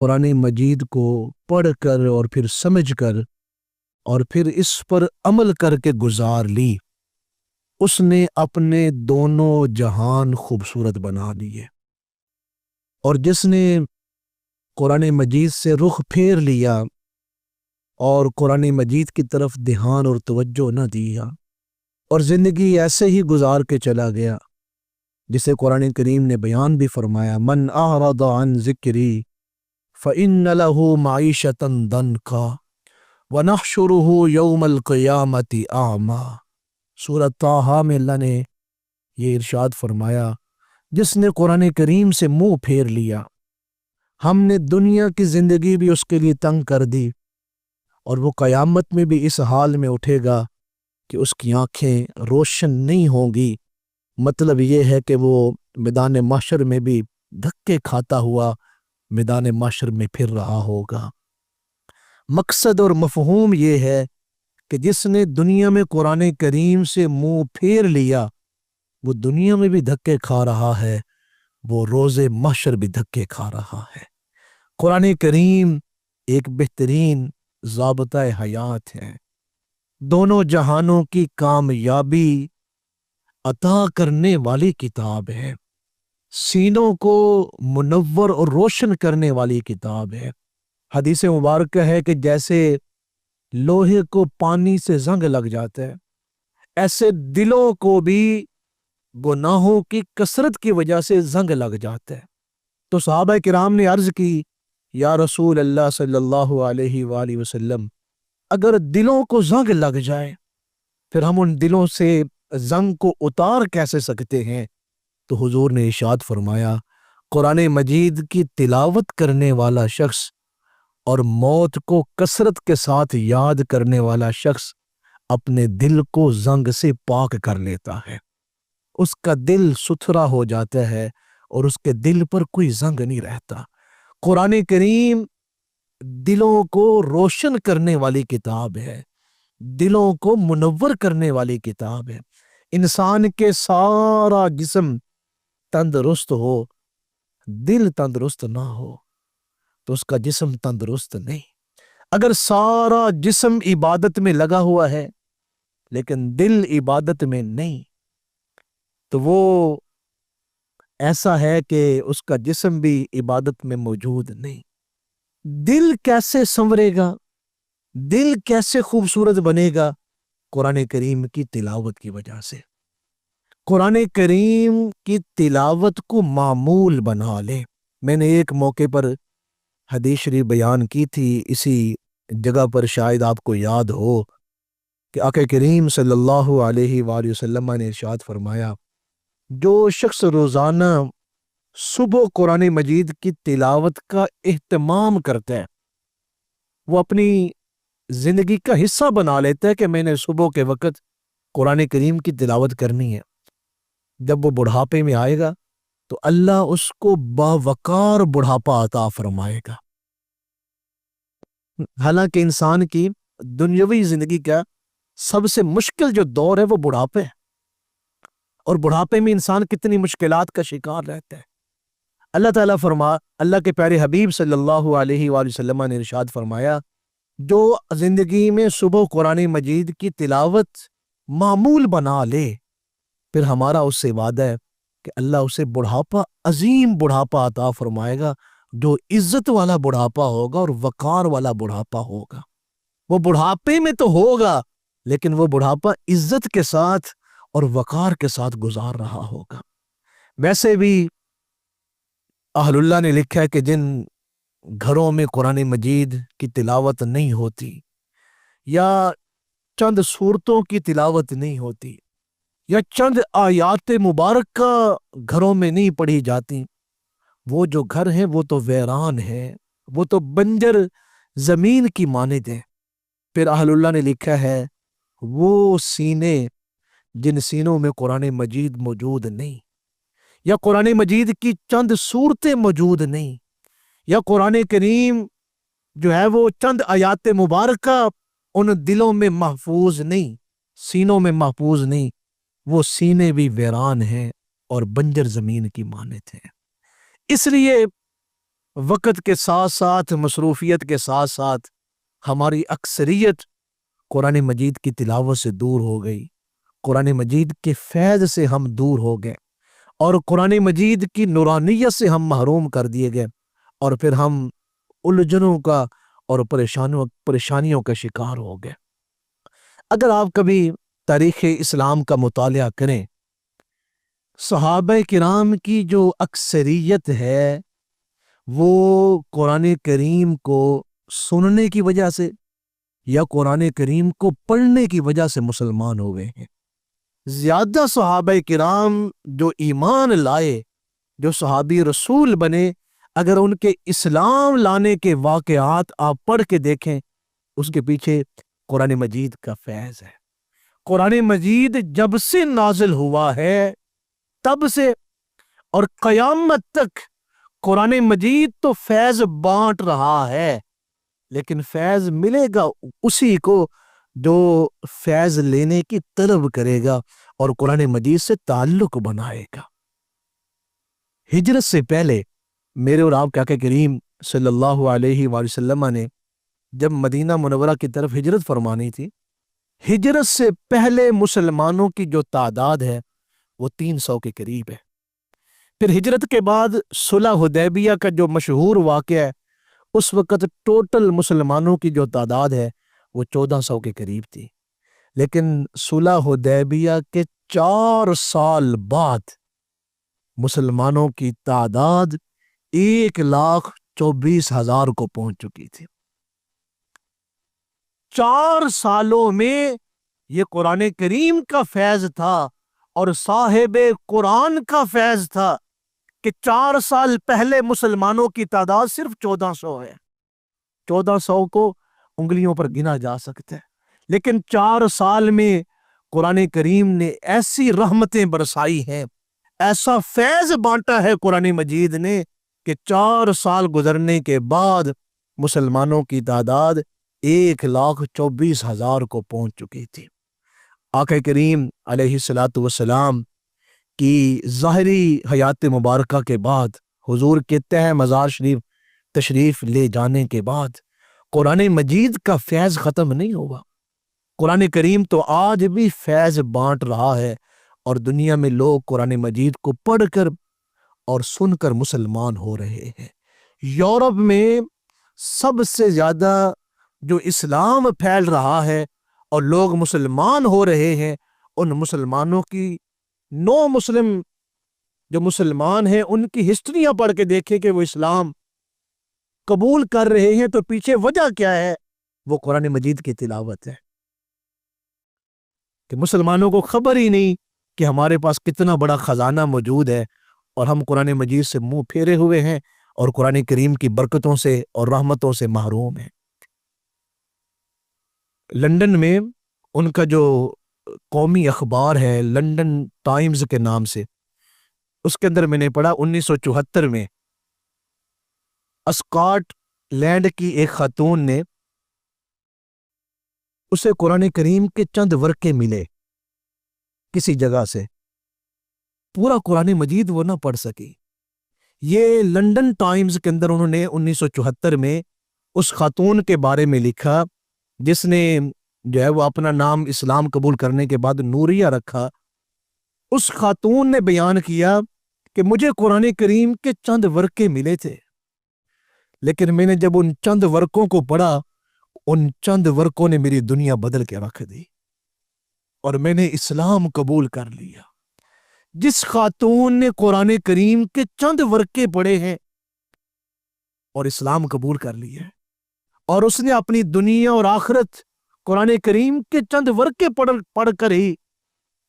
قرآن مجید کو پڑھ کر اور پھر سمجھ کر اور پھر اس پر عمل کر کے گزار لی، اس نے اپنے دونوں جہان خوبصورت بنا لیے۔ اور جس نے قرآن مجید سے رخ پھیر لیا اور قرآن مجید کی طرف دھیان اور توجہ نہ دیا اور زندگی ایسے ہی گزار کے چلا گیا، جسے قرآن کریم نے بیان بھی فرمایا، من اعرض عن ذکری فإن له معیشة ضنکا وَنَحْشُرُهُ يَوْمَ الْقِيَامَةِ أَعْمَى۔ سورۃ طٰہٰ میں اللہ نے یہ ارشاد فرمایا، جس نے قرآن کریم سے منہ پھیر لیا، ہم نے دنیا کی زندگی بھی اس کے لیے تنگ کر دی، اور وہ قیامت میں بھی اس حال میں اٹھے گا کہ اس کی آنکھیں روشن نہیں ہوں گی۔ مطلب یہ ہے کہ وہ میدان محشر میں بھی دھکے کھاتا ہوا میدان محشر میں پھر رہا ہوگا۔ مقصد اور مفہوم یہ ہے کہ جس نے دنیا میں قرآن کریم سے منہ پھیر لیا، وہ دنیا میں بھی دھکے کھا رہا ہے، وہ روز محشر بھی دھکے کھا رہا ہے۔ قرآن کریم ایک بہترین ضابطہ حیات ہے، دونوں جہانوں کی کامیابی عطا کرنے والی کتاب ہے، سینوں کو منور اور روشن کرنے والی کتاب ہے۔ حدیث مبارکہ ہے کہ جیسے لوہے کو پانی سے زنگ لگ جاتا ہے، ایسے دلوں کو بھی گناہوں کی کثرت کی وجہ سے زنگ لگ جاتا ہے۔ تو صحابہ کرام نے عرض کی، یا رسول اللہ صلی اللہ علیہ وآلہ وسلم، اگر دلوں کو زنگ لگ جائے پھر ہم ان دلوں سے زنگ کو اتار کیسے سکتے ہیں؟ تو حضور نے ارشاد فرمایا، قرآن مجید کی تلاوت کرنے والا شخص اور موت کو کثرت کے ساتھ یاد کرنے والا شخص اپنے دل کو زنگ سے پاک کر لیتا ہے، اس کا دل ستھرا ہو جاتا ہے اور اس کے دل پر کوئی زنگ نہیں رہتا۔ قرآن کریم دلوں کو روشن کرنے والی کتاب ہے، دلوں کو منور کرنے والی کتاب ہے۔ انسان کے سارا جسم تندرست ہو، دل تندرست نہ ہو تو اس کا جسم تندرست نہیں۔ اگر سارا جسم عبادت میں لگا ہوا ہے لیکن دل عبادت میں نہیں، تو وہ ایسا ہے کہ اس کا جسم بھی عبادت میں موجود نہیں۔ دل کیسے سنورے گا، دل کیسے خوبصورت بنے گا؟ قرآن کریم کی تلاوت کی وجہ سے۔ قرآن کریم کی تلاوت کو معمول بنا لے۔ میں نے ایک موقع پر حدیث شریف بیان کی تھی، اسی جگہ پر شاید آپ کو یاد ہو کہ آقا کریم صلی اللہ علیہ وآلہ وسلم نے ارشاد فرمایا، جو شخص روزانہ صبح قرآن مجید کی تلاوت کا اہتمام کرتا ہے، وہ اپنی زندگی کا حصہ بنا لیتا ہے کہ میں نے صبح کے وقت قرآن کریم کی تلاوت کرنی ہے۔ جب وہ بڑھاپے میں آئے گا تو اللہ اس کو باوقار بڑھاپا عطا فرمائے گا۔ حالانکہ انسان کی دنیاوی زندگی کا سب سے مشکل جو دور ہے وہ بڑھاپے ہے، اور بڑھاپے میں انسان کتنی مشکلات کا شکار رہتا ہے۔ اللہ تعالیٰ اللہ کے پیارے حبیب صلی اللہ علیہ وآلہ وسلم نے ارشاد فرمایا، جو زندگی میں صبح قرآن مجید کی تلاوت معمول بنا لے، پھر ہمارا اس سے وعدہ ہے کہ اللہ اسے بڑھاپا، عظیم بڑھاپا عطا فرمائے گا، جو عزت والا بڑھاپا ہوگا اور وقار والا بڑھاپا ہوگا۔ وہ بڑھاپے میں تو ہوگا لیکن وہ بڑھاپا عزت کے ساتھ اور وقار کے ساتھ گزار رہا ہوگا۔ ویسے بھی اہل اللہ نے لکھا ہے کہ جن گھروں میں قرآن مجید کی تلاوت نہیں ہوتی، یا چند سورتوں کی تلاوت نہیں ہوتی، یا چند آیات مبارکہ گھروں میں نہیں پڑھی جاتی، وہ جو گھر ہیں وہ تو ویران ہیں، وہ تو بنجر زمین کی مانند ہیں۔ پھر اہل اللہ نے لکھا ہے، وہ سینے جن سینوں میں قرآن مجید موجود نہیں، یا قرآن مجید کی چند سورتیں موجود نہیں، یا قرآن کریم جو ہے وہ چند آیات مبارکہ ان دلوں میں محفوظ نہیں، سینوں میں محفوظ نہیں، وہ سینے بھی ویران ہیں اور بنجر زمین کی مانند ہیں۔ اس لیے وقت کے ساتھ ساتھ، مصروفیت کے ساتھ ساتھ ہماری اکثریت قرآن مجید کی تلاوت سے دور ہو گئی، قرآن مجید کے فیض سے ہم دور ہو گئے، اور قرآن مجید کی نورانیت سے ہم محروم کر دیے گئے، اور پھر ہم الجھنوں کا اور پریشانیوں کا شکار ہو گئے۔ اگر آپ کبھی تاریخ اسلام کا مطالعہ کریں، صحابہ کرام کی جو اکثریت ہے وہ قرآن کریم کو سننے کی وجہ سے یا قرآن کریم کو پڑھنے کی وجہ سے مسلمان ہوئے ہیں۔ زیادہ صحابہ کرام جو ایمان لائے، جو صحابی رسول بنے، اگر ان کے اسلام لانے کے واقعات آپ پڑھ کے دیکھیں، اس کے پیچھے قرآن مجید کا فیض ہے۔ قرآن مجید جب سے نازل ہوا ہے تب سے اور قیامت تک قرآن مجید تو فیض بانٹ رہا ہے، لیکن فیض ملے گا اسی کو جو فیض لینے کی طلب کرے گا اور قرآن مجید سے تعلق بنائے گا۔ ہجرت سے پہلے میرے اور آپ کے آقا کریم صلی اللہ علیہ وآلہ وسلم نے جب مدینہ منورہ کی طرف ہجرت فرمانی تھی، ہجرت سے پہلے مسلمانوں کی جو تعداد ہے وہ 300 کے قریب ہے۔ پھر ہجرت کے بعد صلح حدیبیہ کا جو مشہور واقعہ ہے، اس وقت ٹوٹل مسلمانوں کی جو تعداد ہے وہ 1400 کے قریب تھی، لیکن صلح حدیبیہ کے 4 سال بعد مسلمانوں کی تعداد 1,24,000 کو پہنچ چکی تھی۔ 4 سالوں میں یہ قرآن کریم کا فیض تھا اور صاحب قرآن کا فیض تھا کہ 4 سال پہلے مسلمانوں کی تعداد صرف 1400 ہے۔ 1400 کو انگلیوں پر گنا جا سکتا ہے، لیکن 4 سال میں قرآن کریم نے ایسی رحمتیں برسائی ہیں، ایسا فیض بانٹا ہے قرآن مجید نے کہ 4 سال گزرنے کے بعد مسلمانوں کی تعداد 1,24,000 کو پہنچ چکی تھی۔ آقا کریم علیہ الصلاۃ والسلام کی ظاہری حیات مبارکہ کے بعد، حضور کے تہ مزار شریف تشریف لے جانے کے بعد قرآن مجید کا فیض ختم نہیں ہوا۔ قرآن کریم تو آج بھی فیض بانٹ رہا ہے، اور دنیا میں لوگ قرآن مجید کو پڑھ کر اور سن کر مسلمان ہو رہے ہیں۔ یورپ میں سب سے زیادہ جو اسلام پھیل رہا ہے اور لوگ مسلمان ہو رہے ہیں، ان مسلمانوں کی 9 مسلم جو مسلمان ہیں ان کی ہسٹریاں پڑھ کے دیکھیں کہ وہ اسلام قبول کر رہے ہیں، تو پیچھے وجہ کیا ہے؟ وہ قرآن مجید کی تلاوت ہے۔ کہ مسلمانوں کو خبر ہی نہیں کہ ہمارے پاس کتنا بڑا خزانہ موجود ہے، اور ہم قرآن مجید سے منہ پھیرے ہوئے ہیں اور قرآن کریم کی برکتوں سے اور رحمتوں سے محروم ہیں۔ لندن میں ان کا جو قومی اخبار ہے لندن ٹائمز کے نام سے، اس کے اندر میں نے پڑھا 1974 میں اسکاٹ لینڈ کی ایک خاتون نے، اسے قرآن کریم کے چند ورقے ملے کسی جگہ سے، پورا قرآن مجید وہ نہ پڑھ سکی۔ یہ لندن ٹائمز کے اندر انہوں نے 1974 میں اس خاتون کے بارے میں لکھا جس نے جو ہے وہ اپنا نام اسلام قبول کرنے کے بعد نوریہ رکھا۔ اس خاتون نے بیان کیا کہ مجھے قرآن کریم کے چند ورقے ملے تھے، لیکن میں نے جب ان چند ورقوں کو پڑھا، ان چند ورقوں نے میری دنیا بدل کے رکھ دی اور میں نے اسلام قبول کر لیا۔ جس خاتون نے قرآن کریم کے چند ورقے پڑھے ہیں اور اسلام قبول کر لیا ہے، اور اس نے اپنی دنیا اور آخرت قرآن کریم کے چند ورقے پڑھ کر ہی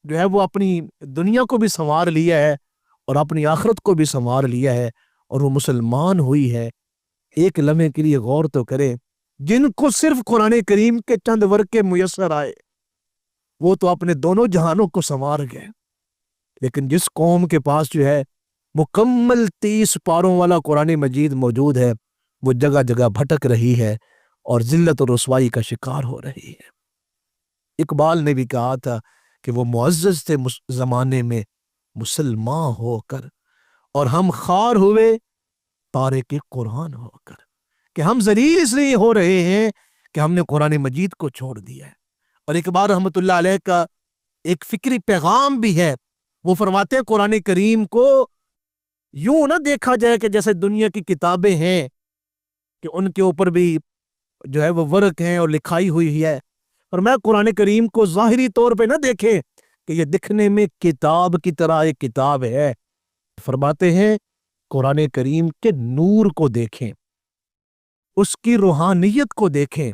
جو ہے وہ اپنی دنیا کو بھی سنوار لیا ہے اور اپنی آخرت کو بھی سنوار لیا ہے، اور وہ مسلمان ہوئی ہے۔ ایک لمحے کے لیے غور تو کرے، جن کو صرف قرآن کریم کے چند ورقے میسر آئے وہ تو اپنے دونوں جہانوں کو سنوار گئے، لیکن جس قوم کے پاس جو ہے مکمل 30 پاروں والا قرآن مجید موجود ہے، وہ جگہ جگہ بھٹک رہی ہے اور ذلت اور رسوائی کا شکار ہو رہی ہے۔ اقبال نے بھی کہا تھا کہ وہ معزز تھے زمانے میں مسلمان ہو کر، اور ہم خوار ہوئے تارک قرآن ہو کر، کہ ہم ذلیل اس لیے ہو رہے ہیں کہ ہم نے قرآن مجید کو چھوڑ دیا ہے۔ اور اقبال رحمۃ اللہ علیہ کا ایک فکری پیغام بھی ہے، وہ فرماتے ہیں قرآن کریم کو یوں نہ دیکھا جائے کہ جیسے دنیا کی کتابیں ہیں کہ ان کے اوپر بھی جو ہے وہ ورق ہیں اور لکھائی ہوئی ہے، اور میں قرآن کریم کو ظاہری طور پہ نہ دیکھیں کہ یہ دکھنے میں کتاب کی طرح ایک کتاب ہے۔ فرماتے ہیں قرآن کریم کے نور کو دیکھیں، اس کی روحانیت کو دیکھیں،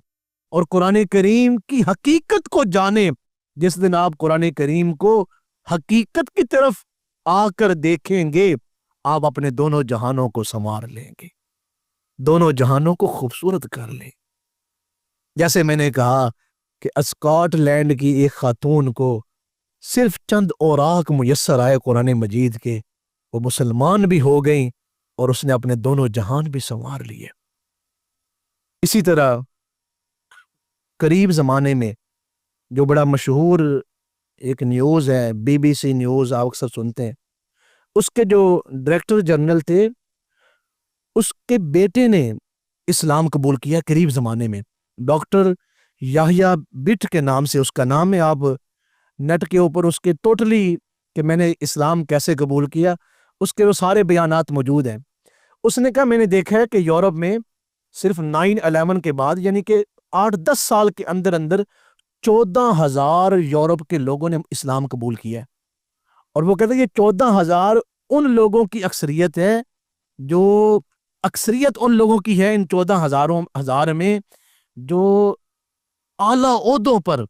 اور قرآن کریم کی حقیقت کو جانیں۔ جس دن آپ قرآن کریم کو حقیقت کی طرف آ کر دیکھیں گے، آپ اپنے دونوں جہانوں کو سنوار لیں گے، دونوں جہانوں کو خوبصورت کر لیں۔ جیسے میں نے کہا کہ اسکاٹ لینڈ کی ایک خاتون کو صرف چند اوراق میسر آئے قرآن مجید کے، وہ مسلمان بھی ہو گئیں اور اس نے اپنے دونوں جہان بھی سنوار لیے۔ اسی طرح قریب زمانے میں جو بڑا مشہور ایک نیوز ہے، بی بی سی نیوز، آپ اکثر سنتے ہیں، اس کے جو ڈائریکٹر جنرل تھے، اس کے بیٹے نے اسلام قبول کیا قریب زمانے میں۔ ڈاکٹر یحییٰ بٹ کے نام سے اس کا نام ہے، آپ نیٹ کے اوپر اس کے ٹوٹلی کہ میں نے اسلام کیسے قبول کیا، اس کے وہ سارے بیانات موجود ہیں۔ اس نے کہا میں نے دیکھا ہے کہ یورپ میں صرف 9/11 کے بعد، یعنی کہ 8-10 سال کے اندر اندر 14,000 یورپ کے لوگوں نے اسلام قبول کیا ہے، اور وہ کہتے ہیں یہ 14,000 ان لوگوں کی اکثریت ہے، جو اکثریت ان لوگوں کی ہے ان 14,000 میں جو اعلیٰ عہدوں پر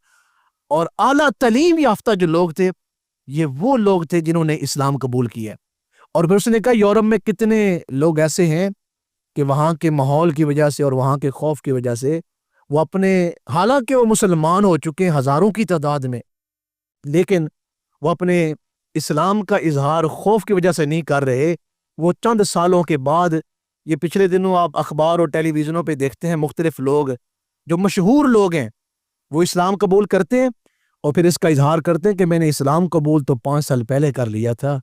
اور اعلیٰ تعلیم یافتہ جو لوگ تھے، یہ وہ لوگ تھے جنہوں نے اسلام قبول کیا۔ اور پھر اس نے کہا یورپ میں کتنے لوگ ایسے ہیں کہ وہاں کے ماحول کی وجہ سے اور وہاں کے خوف کی وجہ سے وہ اپنے، حالانکہ وہ مسلمان ہو چکے ہیں ہزاروں کی تعداد میں، لیکن وہ اپنے اسلام کا اظہار خوف کی وجہ سے نہیں کر رہے۔ وہ چند سالوں کے بعد، یہ پچھلے دنوں آپ اخبار اور ٹیلی ویژنوں پہ دیکھتے ہیں، مختلف لوگ جو مشہور لوگ ہیں وہ اسلام قبول کرتے ہیں اور پھر اس کا اظہار کرتے ہیں کہ میں نے اسلام قبول تو 5 سال پہلے کر لیا تھا،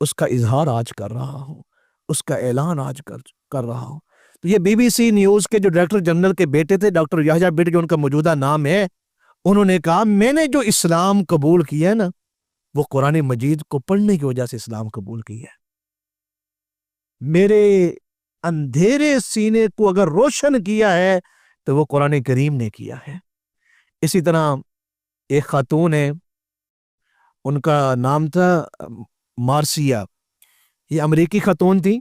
اس کا اظہار آج کر رہا ہوں، اس کا اعلان آج کر رہا ہوں۔ تو یہ بی بی سی نیوز کے جو ڈائریکٹر جنرل کے بیٹے تھے، ڈاکٹر یحییٰ بٹ جو ان کا موجودہ نام ہے، انہوں نے کہا میں نے جو اسلام قبول کیا ہے نا، وہ قرآن مجید کو پڑھنے کی وجہ سے اسلام قبول کیا ہے۔ میرے اندھیرے سینے کو اگر روشن کیا ہے تو وہ قرآن کریم نے کیا ہے۔ اسی طرح ایک خاتون ہے، ان کا نام تھا مارسیا، یہ امریکی خاتون تھی،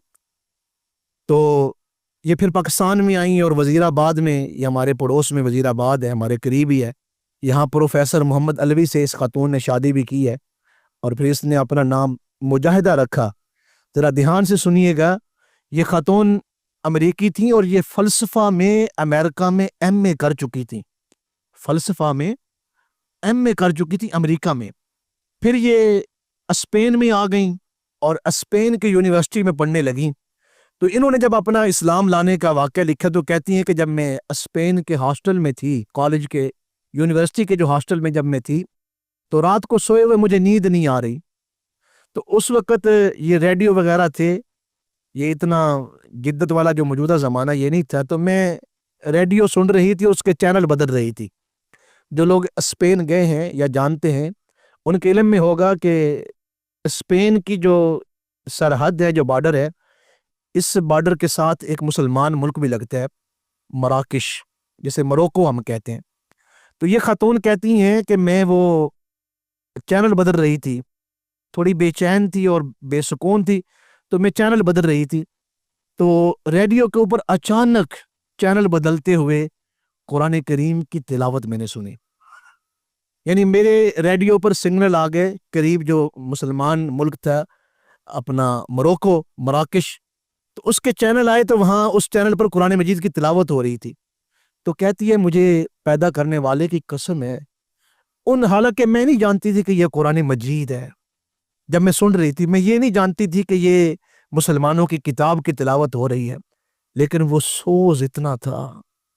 تو یہ پھر پاکستان میں آئیں اور وزیر آباد میں، یہ ہمارے پڑوس میں وزیر آباد ہے، ہمارے قریب ہی ہے، یہاں پروفیسر محمد علوی سے اس خاتون نے شادی بھی کی ہے، اور پھر اس نے اپنا نام مجاہدہ رکھا۔ ذرا دھیان سے سنیے گا، یہ خاتون امریکی تھیں اور یہ فلسفہ میں امریکہ میں ایم اے کر چکی تھیں، فلسفہ میں ایم اے کر چکی تھی امریکہ میں۔ پھر یہ اسپین میں آ گئیں اور اسپین کی یونیورسٹی میں پڑھنے لگیں۔ تو انہوں نے جب اپنا اسلام لانے کا واقعہ لکھا تو کہتی ہیں کہ جب میں اسپین کے ہاسٹل میں تھی، کالج کے، یونیورسٹی کے جو ہاسٹل میں جب میں تھی، تو رات کو سوئے ہوئے مجھے نیند نہیں آ رہی، تو اس وقت یہ ریڈیو وغیرہ تھے، یہ اتنا جدت والا جو موجودہ زمانہ یہ نہیں تھا، تو میں ریڈیو سن رہی تھی، اس کے چینل بدل رہی تھی۔ جو لوگ اسپین گئے ہیں یا جانتے ہیں ان کے علم میں ہوگا کہ اسپین کی جو سرحد ہے، جو بارڈر ہے، اس بارڈر کے ساتھ ایک مسلمان ملک بھی لگتا ہے، مراکش، جسے مروکو ہم کہتے ہیں۔ تو یہ خاتون کہتی ہیں کہ میں وہ چینل بدل رہی تھی، تھوڑی بے چین تھی اور بے سکون تھی، تو میں چینل بدل رہی تھی، تو ریڈیو کے اوپر اچانک چینل بدلتے ہوئے قرآن کریم کی تلاوت میں نے سنی۔ یعنی میرے ریڈیو پر سگنل آ گئے، قریب جو مسلمان ملک تھا اپنا مروکو، مراکش، تو اس کے چینل آئے تو وہاں اس چینل پر قرآن مجید کی تلاوت ہو رہی تھی۔ تو کہتی ہے مجھے پیدا کرنے والے کی قسم ہے، حالانکہ میں نہیں جانتی تھی کہ یہ قرآن مجید ہے، جب میں سن رہی تھی میں یہ نہیں جانتی تھی کہ یہ مسلمانوں کی کتاب کی تلاوت ہو رہی ہے، لیکن وہ سوز اتنا تھا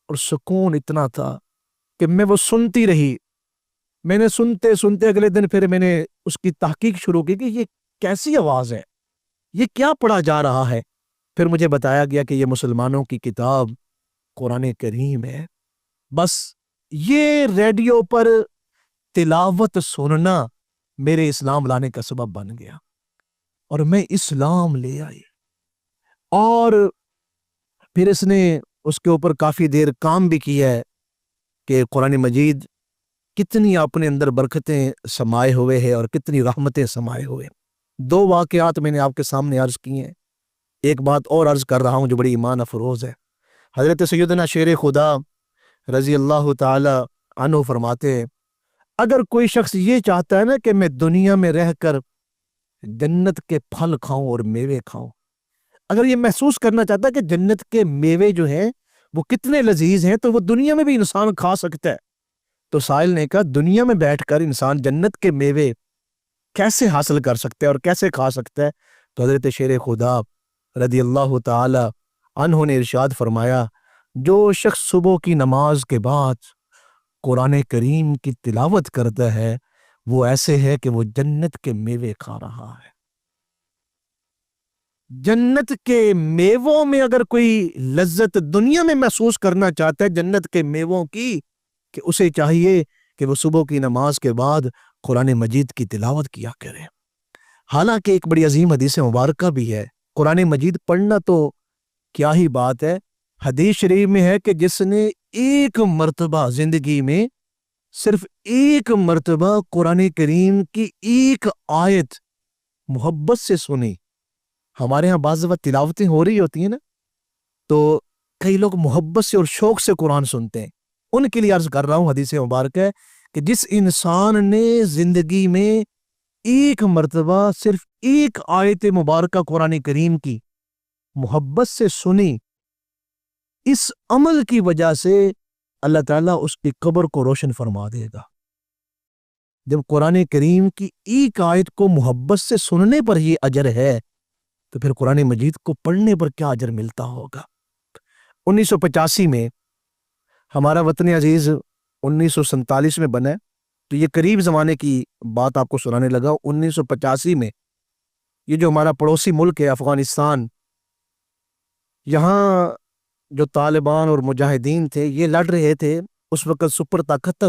اور سکون اتنا تھا کہ میں وہ سنتی رہی۔ میں نے سنتے سنتے اگلے دن پھر میں نے اس کی تحقیق شروع کی کہ یہ کیسی آواز ہے، یہ کیا پڑھا جا رہا ہے۔ پھر مجھے بتایا گیا کہ یہ مسلمانوں کی کتاب قرآن کریم ہے۔ بس یہ ریڈیو پر تلاوت سننا میرے اسلام لانے کا سبب بن گیا، اور میں اسلام لے آئی۔ اور پھر اس نے اس کے اوپر کافی دیر کام بھی کیا ہے کہ قرآن مجید کتنی اپنے اندر برکتیں سمائے ہوئے ہیں اور کتنی رحمتیں سمائے ہوئے ہیں۔ 2 واقعات میں نے آپ کے سامنے عرض کیے ہیں، ایک بات اور عرض کر رہا ہوں جو بڑی ایمان افروز ہے۔ حضرت سیدنا شیر خدا رضی اللہ تعالی عنہ فرماتے ہیں، اگر کوئی شخص یہ چاہتا ہے نا کہ میں دنیا میں رہ کر جنت کے پھل کھاؤں اور میوے کھاؤں، اگر یہ محسوس کرنا چاہتا ہے کہ جنت کے میوے جو ہیں وہ کتنے لذیذ ہیں، تو وہ دنیا میں بھی انسان کھا سکتا ہے۔ تو سائل نے کہا دنیا میں بیٹھ کر انسان جنت کے میوے کیسے حاصل کر سکتا ہے اور کیسے کھا سکتا ہے؟ تو حضرت شیر خدا رضی اللہ تعالی عنہ نے ارشاد فرمایا، جو شخص صبح کی نماز کے بعد قرآن کریم کی تلاوت کرتا ہے وہ ایسے ہے کہ وہ جنت کے میوے کھا رہا ہے۔ جنت کے میووں میں اگر کوئی لذت دنیا میں محسوس کرنا چاہتا ہے جنت کے میووں کی، کہ اسے چاہیے کہ وہ صبح کی نماز کے بعد قرآن مجید کی تلاوت کیا کرے۔ حالانکہ ایک بڑی عظیم حدیث مبارکہ بھی ہے، قرآن مجید پڑھنا تو کیا ہی بات ہے، حدیث شریف میں ہے کہ جس نے ایک مرتبہ زندگی میں صرف ایک مرتبہ قرآن کریم کی ایک آیت محبت سے سنی۔ ہمارے ہاں بعض وقت تلاوتیں ہو رہی ہوتی ہیں نا، تو کئی لوگ محبت سے اور شوق سے قرآن سنتے ہیں، ان کے لیے عرض کر رہا ہوں، حدیث مبارک ہے کہ جس انسان نے زندگی میں ایک مرتبہ صرف ایک آیت مبارکہ قرآن کریم کی محبت سے سنی، اس عمل کی وجہ سے اللہ تعالیٰ اس کی قبر کو روشن فرما دے گا۔ جب قرآن کریم کی ایک آیت کو محبت سے سننے پر یہ اجر ہے تو پھر قرآن مجید کو پڑھنے پر کیا اجر ملتا ہوگا۔ 1985 میں ہمارا وطن عزیز 1947 میں بنا ہے، تو یہ قریب زمانے کی بات آپ کو سنانے لگا۔ 1985 میں یہ جو ہمارا پڑوسی ملک ہے افغانستان، یہاں جو طالبان اور مجاہدین تھے یہ لڑ رہے تھے، اس وقت سپر طاقت تھا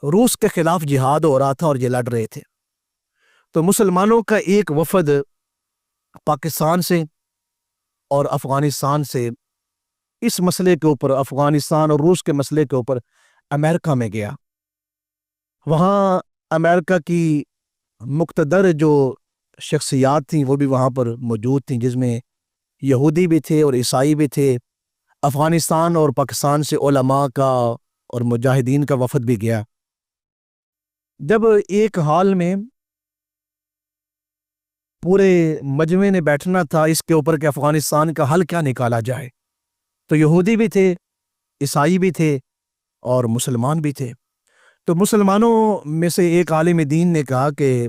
روس کے خلاف جہاد ہو رہا تھا اور یہ لڑ رہے تھے۔ تو مسلمانوں کا ایک وفد پاکستان سے اور افغانستان سے اس مسئلے کے اوپر، افغانستان اور روس کے مسئلے کے اوپر امریکہ میں گیا۔ وہاں امریکہ کی مقتدر جو شخصیات تھیں وہ بھی وہاں پر موجود تھیں، جس میں یہودی بھی تھے اور عیسائی بھی تھے۔ افغانستان اور پاکستان سے علماء کا اور مجاہدین کا وفد بھی گیا۔ جب ایک حال میں پورے مجمع نے بیٹھنا تھا اس کے اوپر کہ افغانستان کا حل کیا نکالا جائے، تو یہودی بھی تھے، عیسائی بھی تھے اور مسلمان بھی تھے۔ تو مسلمانوں میں سے ایک عالم دین نے کہا کہ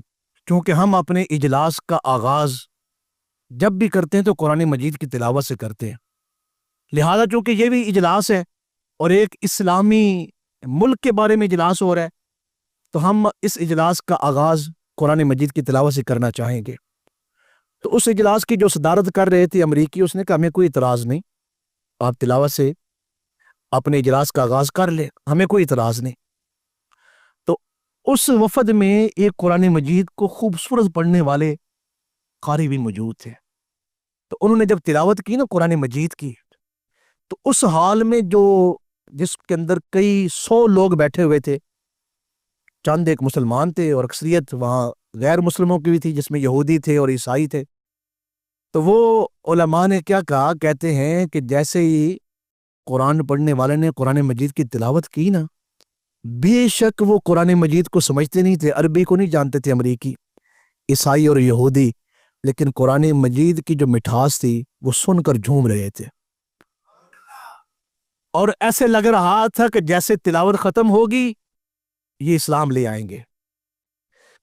چونکہ ہم اپنے اجلاس کا آغاز جب بھی کرتے ہیں تو قرآن مجید کی تلاوت سے کرتے ہیں، لہذا چونکہ یہ بھی اجلاس ہے اور ایک اسلامی ملک کے بارے میں اجلاس ہو رہا ہے، تو ہم اس اجلاس کا آغاز قرآن مجید کی تلاوت سے کرنا چاہیں گے۔ تو اس اجلاس کی جو صدارت کر رہے تھے امریکی، اس نے کہا ہمیں کوئی اعتراض نہیں، آپ تلاوت سے اپنے اجلاس کا آغاز کر لیں، ہمیں کوئی اعتراض نہیں۔ تو اس وفد میں ایک قرآن مجید کو خوبصورت پڑھنے والے قاری بھی موجود تھے، تو انہوں نے جب تلاوت کی نا قرآن مجید کی، تو اس حال میں جس کے اندر کئی 100 لوگ بیٹھے ہوئے تھے، چند ایک مسلمان تھے اور اکثریت وہاں غیر مسلموں کی بھی تھی، جس میں یہودی تھے اور عیسائی تھے۔ تو وہ علماء نے کیا کہا، کہتے ہیں کہ جیسے ہی قرآن پڑھنے والے نے قرآن مجید کی تلاوت کی نا، بے شک وہ قرآن مجید کو سمجھتے نہیں تھے، عربی کو نہیں جانتے تھے امریکی، عیسائی اور یہودی، لیکن قرآن مجید کی جو مٹھاس تھی وہ سن کر جھوم رہے تھے، اور ایسے لگ رہا تھا کہ جیسے تلاوت ختم ہوگی یہ اسلام لے آئیں گے۔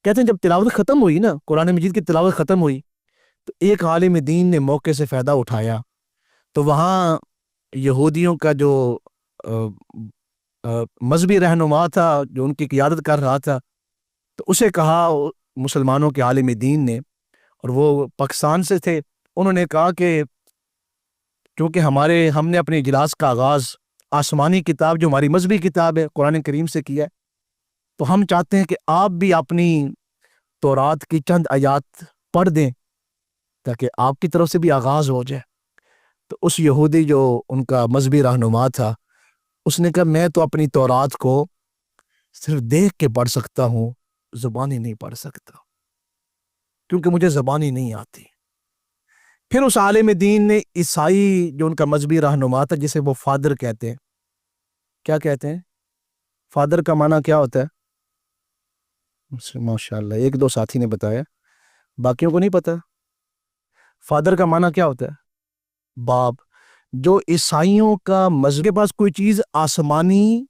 کہتے ہیں جب تلاوت ختم ہوئی نا، قرآن مجید کی تلاوت ختم ہوئی، تو ایک عالم دین نے موقع سے فائدہ اٹھایا، تو وہاں یہودیوں کا جو مذہبی رہنما تھا، جو ان کی قیادت کر رہا تھا، تو اسے کہا مسلمانوں کے عالم دین نے، اور وہ پاکستان سے تھے، انہوں نے کہا کہ چونکہ ہم نے اپنے اجلاس کا آغاز آسمانی کتاب جو ہماری مذہبی کتاب ہے قرآن کریم سے کیا ہے، تو ہم چاہتے ہیں کہ آپ بھی اپنی تورات کی چند آیات پڑھ دیں تاکہ آپ کی طرف سے بھی آغاز ہو جائے۔ تو اس یہودی جو ان کا مذہبی رہنما تھا، اس نے کہا میں تو اپنی تورات کو صرف دیکھ کے پڑھ سکتا ہوں، زبانی نہیں پڑھ سکتا کیونکہ مجھے زبانی نہیں آتی۔ پھر اس عالم دین نے عیسائی جو ان کا مذہبی رہنما تھا، جسے وہ فادر کہتے ہیں، کیا کہتے ہیں؟ فادر کا معنی کیا ہوتا ہے؟ ماشاءاللہ ایک دو ساتھی نے بتایا، باقیوں کو نہیں پتا۔ فادر کا معنی کیا ہوتا ہے؟ باپ۔ جو عیسائیوں کا مذہب کے پاس کوئی چیز آسمانی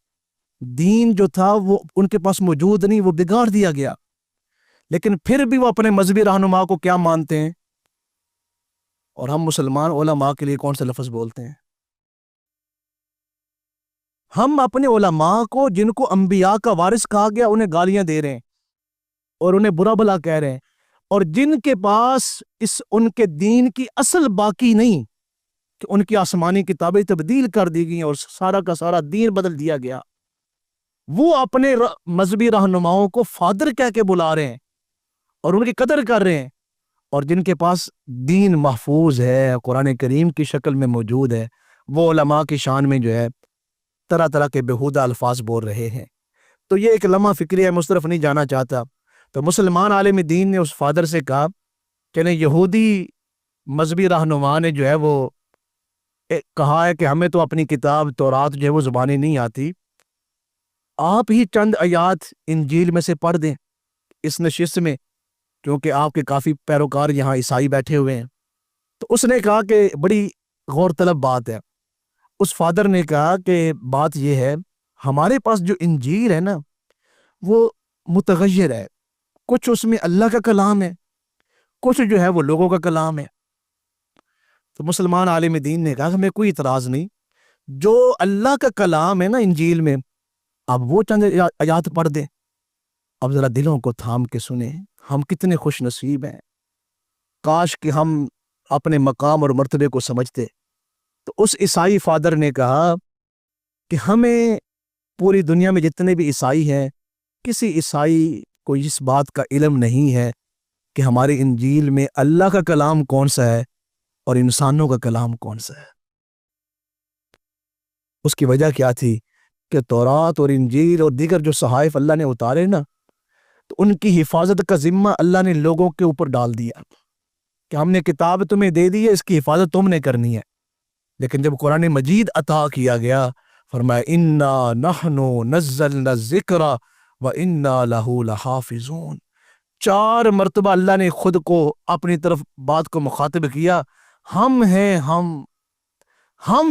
دین جو تھا وہ ان کے پاس موجود نہیں، وہ بگاڑ دیا گیا، لیکن پھر بھی وہ اپنے مذہبی رہنما کو کیا مانتے ہیں؟ اور ہم مسلمان علماء کے لیے کون سا لفظ بولتے ہیں؟ ہم اپنے علماء کو جن کو انبیاء کا وارث کہا گیا انہیں گالیاں دے رہے ہیں اور انہیں برا بھلا کہہ رہے ہیں، اور جن کے پاس ان کے دین کی اصل باقی نہیں کہ ان کی آسمانی کتابیں تبدیل کر دی گئی اور سارا کا سارا دین بدل دیا گیا، وہ اپنے مذہبی رہنماؤں کو فادر کہہ کے بلا رہے ہیں اور ان کی قدر کر رہے ہیں، اور جن کے پاس دین محفوظ ہے، قرآن کریم کی شکل میں موجود ہے، وہ علماء کی شان میں جو ہے طرح طرح کے بےہودہ الفاظ بول رہے ہیں۔ تو یہ ایک لمحہ فکری ہے، مصرف نہیں جانا چاہتا۔ تو مسلمان عالم دین نے اس فادر سے کہا کہ نہیں، یہودی مذہبی رہنما نے جو ہے وہ کہا ہے کہ ہمیں تو اپنی کتاب تورات جو ہے وہ زبانی نہیں آتی، آپ ہی چند آیات انجیل میں سے پڑھ دیں اس نشست میں، کیونکہ آپ کے کافی پیروکار یہاں عیسائی بیٹھے ہوئے ہیں۔ تو اس نے کہا کہ بڑی غور طلب بات ہے۔ اس فادر نے کہا کہ بات یہ ہے، ہمارے پاس جو انجیل ہے نا وہ متغیر ہے، کچھ اس میں اللہ کا کلام ہے، کچھ جو ہے وہ لوگوں کا کلام ہے۔ تو مسلمان عالم دین نے کہا کہ ہمیں کوئی اعتراض نہیں، جو اللہ کا کلام ہے نا انجیل میں، اب وہ چند آیات پڑھ دیں۔ اب ذرا دلوں کو تھام کے سنیں، ہم کتنے خوش نصیب ہیں، کاش کہ ہم اپنے مقام اور مرتبے کو سمجھتے۔ تو اس عیسائی فادر نے کہا کہ ہمیں پوری دنیا میں جتنے بھی عیسائی ہیں، کسی عیسائی کو اس بات کا علم نہیں ہے کہ ہمارے انجیل میں اللہ کا کلام کون سا ہے اور انسانوں کا کلام کون سا ہے۔ اس کی وجہ کیا تھی کہ تورات اور انجیل اور دیگر جو صحائف اللہ نے اتارے نا، تو ان کی حفاظت کا ذمہ اللہ نے لوگوں کے اوپر ڈال دیا کہ ہم نے کتاب تمہیں دے دی ہے، اس کی حفاظت تم نے کرنی ہے۔ لیکن جب قرآن مجید عطا کیا گیا، فرمایا انا نحن نزلنا الذکر وانا لہ لحافظون، 4 مرتبہ اللہ نے خود کو اپنی طرف بات کو مخاطب کیا، ہم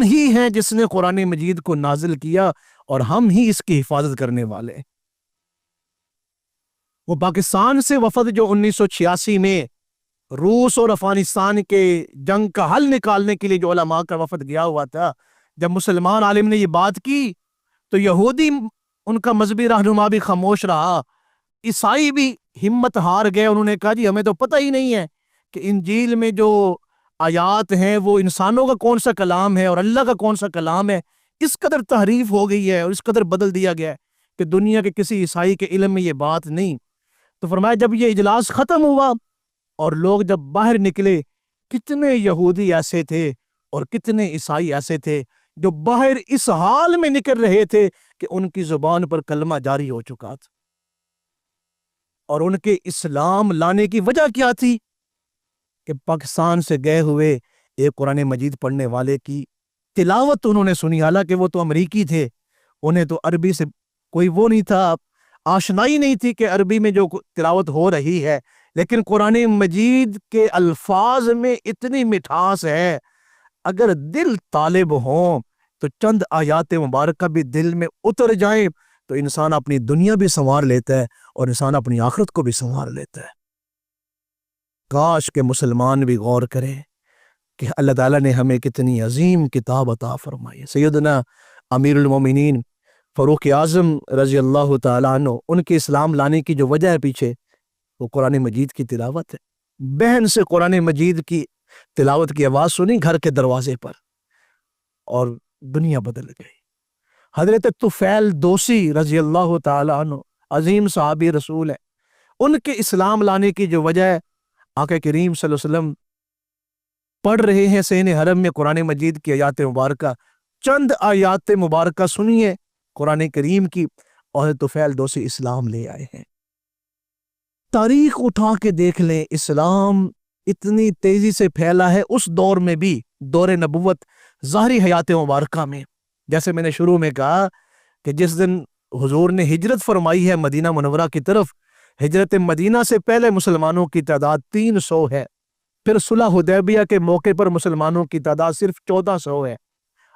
ہی ہیں جس نے قرآن مجید کو نازل کیا اور ہم ہی اس کی حفاظت کرنے والے۔ وہ پاکستان سے وفد جو 1986 میں روس اور افغانستان کے جنگ کا حل نکالنے کے لیے جو علماء کا وفد گیا ہوا تھا، جب مسلمان عالم نے یہ بات کی تو یہودی ان کا مذہبی رہنما بھی خاموش رہا، عیسائی بھی ہمت ہار گئے، انہوں نے کہا جی ہمیں تو پتہ ہی نہیں ہے کہ انجیل میں جو آیات ہیں وہ انسانوں کا کون سا کلام ہے اور اللہ کا کون سا کلام ہے۔ اس قدر تحریف ہو گئی ہے اور اس قدر بدل دیا گیا ہے کہ دنیا کے کسی عیسائی کے علم میں یہ بات نہیں۔ تو فرمایا جب یہ اجلاس ختم ہوا اور لوگ جب باہر نکلے، کتنے یہودی ایسے تھے اور کتنے عیسائی ایسے تھے جو باہر اس حال میں نکل رہے تھے کہ ان کی زبان پر کلمہ جاری ہو چکا تھا، اور ان کے اسلام لانے کی وجہ کیا تھی کہ پاکستان سے گئے ہوئے ایک قرآن مجید پڑھنے والے کی تلاوت انہوں نے سنی، حالانکہ وہ تو امریکی تھے، انہیں تو عربی سے کوئی وہ نہیں تھا، آشنائی نہیں تھی کہ عربی میں جو تلاوت ہو رہی ہے، لیکن قرآن مجید کے الفاظ میں اتنی مٹھاس ہے، اگر دل طالب ہوں تو چند آیات مبارکہ بھی دل میں اتر جائیں تو انسان اپنی دنیا بھی سنوار لیتا ہے اور انسان اپنی آخرت کو بھی سنوار لیتا ہے۔ کاش کہ مسلمان بھی غور کرے کہ اللہ تعالیٰ نے ہمیں کتنی عظیم کتاب عطا فرمائی ہے۔ سیدنا امیر المومنین فاروق اعظم رضی اللہ تعالیٰ عنہ، ان کے اسلام لانے کی جو وجہ ہے پیچھے، وہ قرآن مجید کی تلاوت ہے۔ بہن سے قرآن مجید کی تلاوت کی آواز سنی گھر کے دروازے پر اور دنیا بدل گئی۔ حضرت طفیل دوسی رضی اللہ تعالیٰ عنہ عظیم صحابی رسول ہے، ان کے اسلام لانے کی جو وجہ ہے، آقا کریم صلی اللہ علیہ وسلم پڑھ رہے ہیں صحن حرم میں قرآن مجید کی آیات مبارکہ، چند آیات مبارکہ سنیے قرآن کریم کی، اور طفیل دوسی اسلام لے آئے ہیں۔ تاریخ اٹھا کے دیکھ لیں، اسلام اتنی تیزی سے پھیلا ہے اس دور میں بھی، دور نبوت ظاہری حیات مبارکہ میں، جیسے میں نے شروع میں کہا کہ جس دن حضور نے ہجرت فرمائی ہے مدینہ منورہ کی طرف، ہجرت مدینہ سے پہلے مسلمانوں کی تعداد 300 ہے، پھر صلح حدیبیہ کے موقع پر مسلمانوں کی تعداد صرف 1400 ہے،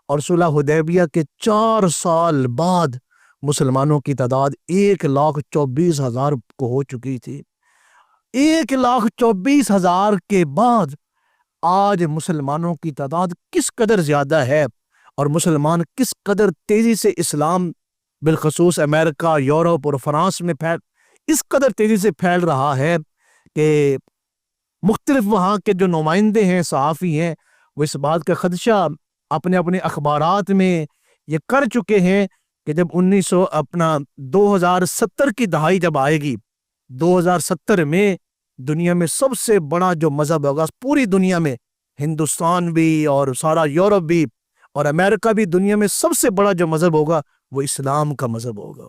اور صلح حدیبیہ کے 4 سال بعد مسلمانوں کی تعداد 1,24,000 کو ہو چکی تھی۔ 1,24,000 کے بعد آج مسلمانوں کی تعداد کس قدر زیادہ ہے، اور مسلمان کس قدر تیزی سے اسلام بالخصوص امریکہ، یورپ اور فرانس میں اس قدر تیزی سے پھیل رہا ہے کہ مختلف وہاں کے جو نمائندے ہیں، صحافی ہیں، وہ اس بات کا خدشہ اپنے اپنے اخبارات میں یہ کر چکے ہیں کہ جب 2070 کی دہائی جب آئے گی، 2070 میں دنیا میں سب سے بڑا جو مذہب ہوگا پوری دنیا میں، ہندوستان بھی اور سارا یورپ بھی اور امریکہ بھی، دنیا میں سب سے بڑا جو مذہب ہوگا وہ اسلام کا مذہب ہوگا۔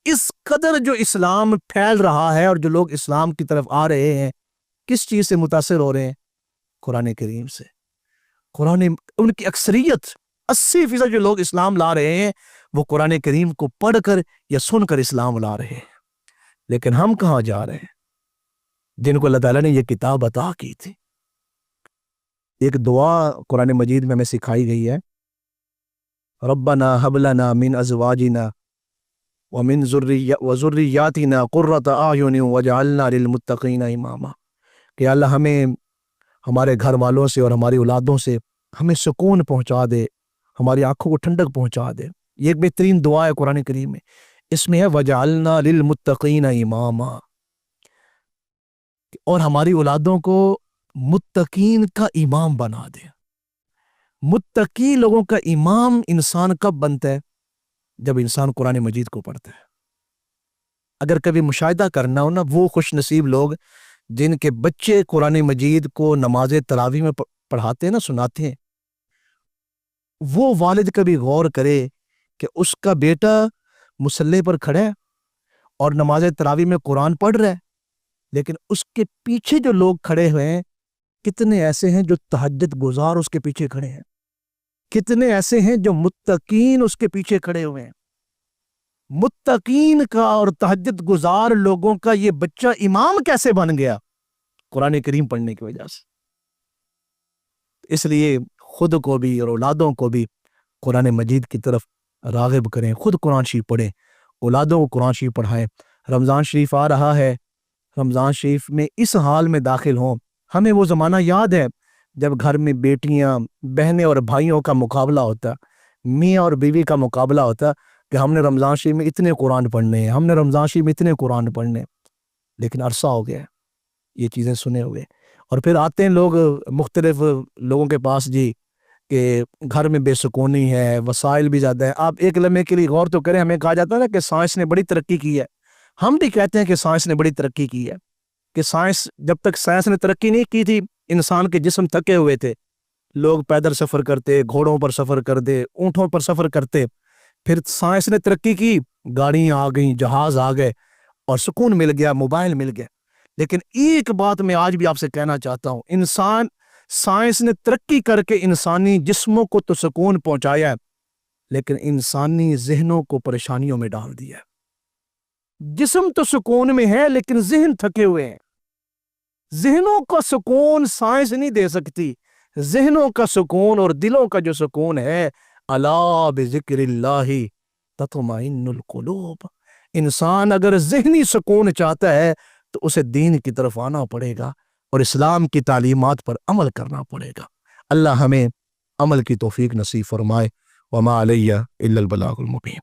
اس قدر جو اسلام پھیل رہا ہے اور جو لوگ اسلام کی طرف آ رہے ہیں، کس چیز سے متاثر ہو رہے ہیں؟ قرآن کریم سے۔ ان کی اکثریت 80% جو لوگ اسلام لا رہے ہیں وہ قرآن کریم کو پڑھ کر یا سن کر اسلام لا رہے ہیں۔ لیکن ہم کہاں جا رہے ہیں جن کو اللہ تعالیٰ نے یہ کتاب عطا کی تھی؟ ایک دعا قرآن مجید میں ہمیں سکھائی گئی ہے، ربنا هب لنا من ازواجنا ومن ذریاتنا قرۃ اعین واجعلنا للمتقین اماما، کہ اللہ ہمیں ہمارے گھر والوں سے اور ہماری اولادوں سے ہمیں سکون پہنچا دے، ہماری آنکھوں کو ٹھنڈک پہنچا دے۔ یہ ایک بہترین دعا ہے قرآن کریم میں، اس میں ہے وجعلنا للمتقین اماما، اور ہماری اولادوں کو متقین کا امام بنا دے۔ متقی لوگوں کا امام انسان کب بنتا ہے؟ جب انسان قرآن مجید کو پڑھتا ہے۔ اگر کبھی مشاہدہ کرنا ہو نا، وہ خوش نصیب لوگ جن کے بچے قرآن مجید کو نماز تراویح میں پڑھاتے ہیں نا، سناتے ہیں، وہ والد کبھی غور کرے کہ اس کا بیٹا مصلی پر کھڑا ہے اور نماز تراویح میں قرآن پڑھ رہا ہے، لیکن اس کے پیچھے جو لوگ کھڑے ہوئے ہیں، کتنے ایسے ہیں جو تہجد گزار اس کے پیچھے کھڑے ہیں، کتنے ایسے ہیں جو متقین اس کے پیچھے کھڑے ہوئے ہیں۔ متقین کا اور تہجد گزار لوگوں کا یہ بچہ امام کیسے بن گیا؟ قرآن کریم پڑھنے کی وجہ سے۔ اس لیے خود کو بھی اور اولادوں کو بھی قرآن مجید کی طرف راغب کریں، خود قرآن شریف پڑھیں، اولادوں کو قرآن شریف پڑھائیں۔ رمضان شریف آ رہا ہے، رمضان شریف میں اس حال میں داخل ہوں۔ ہمیں وہ زمانہ یاد ہے جب گھر میں بیٹیاں، بہنیں اور بھائیوں کا مقابلہ ہوتا، میاں اور بیوی کا مقابلہ ہوتا کہ ہم نے رمضان شریف میں اتنے قرآن پڑھنے ہیں، ہم نے رمضان شریف میں اتنے قرآن پڑھنے ہیں۔ لیکن عرصہ ہو گیا یہ چیزیں سنے ہوئے، اور پھر آتے ہیں لوگ مختلف لوگوں کے پاس جی کہ گھر میں بے سکونی ہے، وسائل بھی زیادہ ہیں۔ آپ ایک لمحے کے لیے غور تو کریں، ہمیں کہا جاتا ہے نا کہ سائنس نے بڑی ترقی کی ہے، ہم بھی کہتے ہیں کہ سائنس نے بڑی ترقی کی ہے، کہ سائنس جب تک سائنس نے ترقی نہیں کی تھی، انسان کے جسم تھکے ہوئے تھے، لوگ پیدل سفر کرتے، گھوڑوں پر سفر کرتے، اونٹوں پر سفر کرتے، پھر سائنس نے ترقی کی، گاڑیاں آ گئیں، جہاز آ گئے اور سکون مل گیا، موبائل مل گیا۔ لیکن ایک بات میں آج بھی آپ سے کہنا چاہتا ہوں، سائنس نے ترقی کر کے انسانی جسموں کو تو سکون پہنچایا ہے، لیکن انسانی ذہنوں کو پریشانیوں میں ڈال دیا ہے۔ جسم تو سکون میں ہے لیکن ذہن تھکے ہوئے ہیں۔ ذہنوں کا سکون سائنس نہیں دے سکتی، ذہنوں کا سکون اور دلوں کا جو سکون ہے، الا بذکر اللہ تطمئن القلوب۔ انسان اگر ذہنی سکون چاہتا ہے تو اسے دین کی طرف آنا پڑے گا اور اسلام کی تعلیمات پر عمل کرنا پڑے گا۔ اللہ ہمیں عمل کی توفیق نصیب فرمائے۔ وما علیہ الا البلاغ المبین۔